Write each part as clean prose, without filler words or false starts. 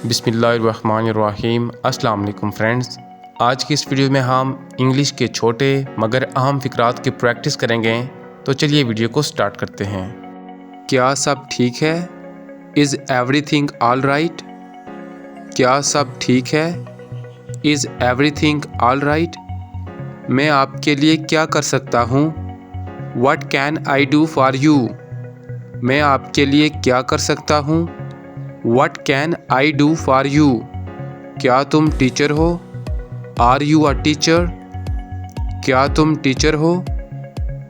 बिस्मिल्लाहिर्रहमानिर्रहीम। अस्सलाम वालेकुम फ्रेंड्स। आज की इस वीडियो में हम इंग्लिश के छोटे मगर अहम फ़िक्रात की प्रैक्टिस करेंगे। तो चलिए वीडियो को स्टार्ट करते हैं। क्या सब ठीक है? Is everything all right? क्या सब ठीक है? Is everything all right? मैं आपके लिए क्या कर सकता हूँ? What can I do for you? मैं आपके लिए क्या कर सकता हूँ? What can I do for you? क्या तुम टीचर हो? Are you a teacher? क्या तुम टीचर हो?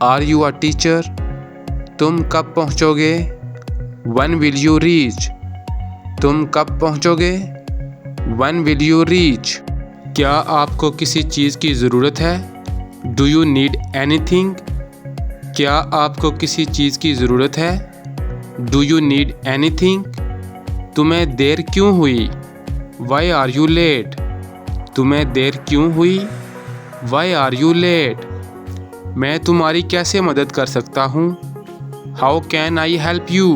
Are you a teacher? तुम कब पहुँचोगे? When will you reach? तुम कब पहुँचोगे? When will you reach? क्या आपको किसी चीज़ की ज़रूरत है? Do you need anything? क्या आपको किसी चीज़ की ज़रूरत है? Do you need anything? तुम्हें देर क्यों हुई? Why are you late? तुम्हें देर क्यों हुई? Why are you late? मैं तुम्हारी कैसे मदद कर सकता हूँ? How can I help you?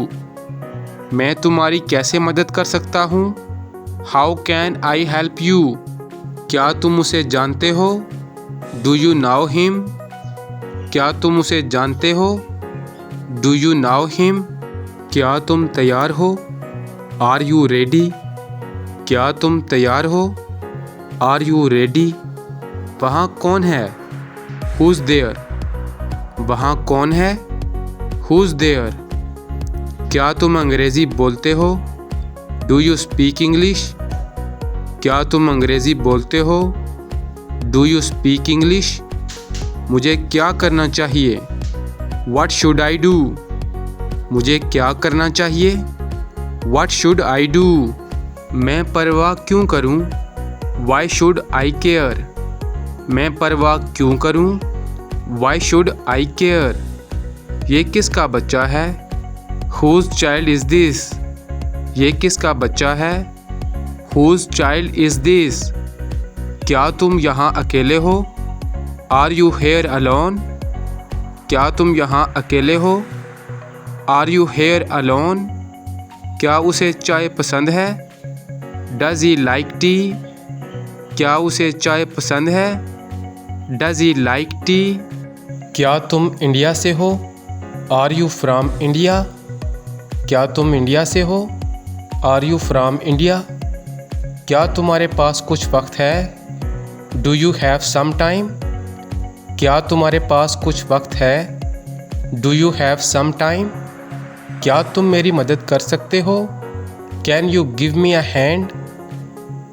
मैं तुम्हारी कैसे मदद कर सकता हूँ? How can I help you? क्या तुम उसे जानते हो? Do you know him? क्या तुम उसे जानते हो? Do you know him? क्या तुम तैयार हो? Are you ready? क्या तुम तैयार हो? Are you ready? वहाँ कौन है? Who's there? वहाँ कौन है? Who's there? क्या तुम अंग्रेज़ी बोलते हो? Do you speak English? क्या तुम अंग्रेज़ी बोलते हो? Do you speak English? मुझे क्या करना चाहिए? What should I do? मुझे क्या करना चाहिए? What should I do? मैं परवाह क्यों करूं? Why should I care? मैं परवाह क्यों करूं? Why should I care? ये किसका बच्चा है? Whose child is this? ये किसका बच्चा है? Whose child is this? क्या तुम यहाँ अकेले हो? Are you here alone? क्या तुम यहाँ अकेले हो? Are you here alone? क्या उसे चाय पसंद है? Does he like tea? क्या उसे चाय पसंद है? Does he like tea? क्या तुम इंडिया से हो? Are you from India? क्या तुम इंडिया से हो? Are you from India? क्या तुम्हारे पास कुछ वक्त है? Do you have some time? क्या तुम्हारे पास कुछ वक्त है? Do you have some time? क्या तुम मेरी मदद कर सकते हो? Can you give me a hand?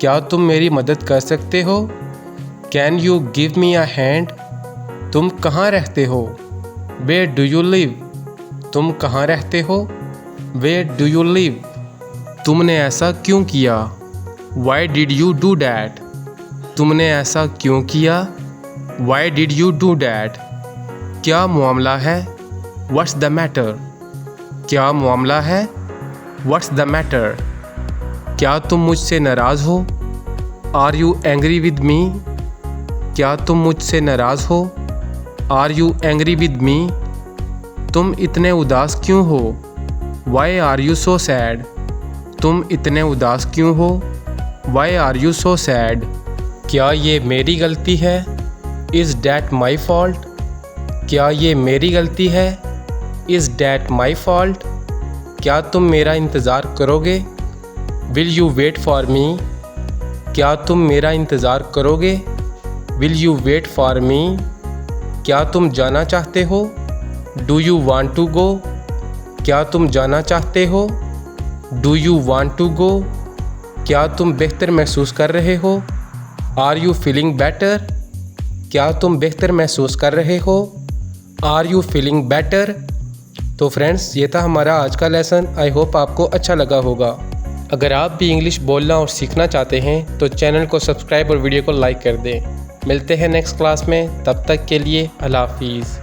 क्या तुम मेरी मदद कर सकते हो? Can you give me a hand? तुम कहाँ रहते हो? Where do you live? तुम कहाँ रहते हो? Where do you live? तुमने ऐसा क्यों किया? Why did you do that? तुमने ऐसा क्यों किया? Why did you do that? क्या मामला है? What's the matter? क्या मामला है? What's the matter? क्या तुम मुझसे नाराज़ हो? Are you angry with me? क्या तुम मुझसे नाराज़ हो? Are you angry with me? तुम इतने उदास क्यों हो? Why are you so sad? तुम इतने उदास क्यों हो? Why are you so sad? क्या ये मेरी गलती है? Is that my fault? क्या ये मेरी गलती है? Is that my fault? क्या तुम मेरा इंतज़ार करोगे? Will you wait for me? क्या तुम मेरा इंतज़ार करोगे? Will you wait for me? क्या तुम जाना चाहते हो? Do you want to go? क्या तुम जाना चाहते हो? Do you want to go? क्या तुम बेहतर महसूस कर रहे हो? Are you feeling better? क्या तुम बेहतर महसूस कर रहे हो? Are you feeling better? तो फ्रेंड्स, ये था हमारा आज का लेसन। आई होप आपको अच्छा लगा होगा। अगर आप भी इंग्लिश बोलना और सीखना चाहते हैं तो चैनल को सब्सक्राइब और वीडियो को लाइक कर दें। मिलते हैं नेक्स्ट क्लास में, तब तक के लिए अल्लाह हाफिज़।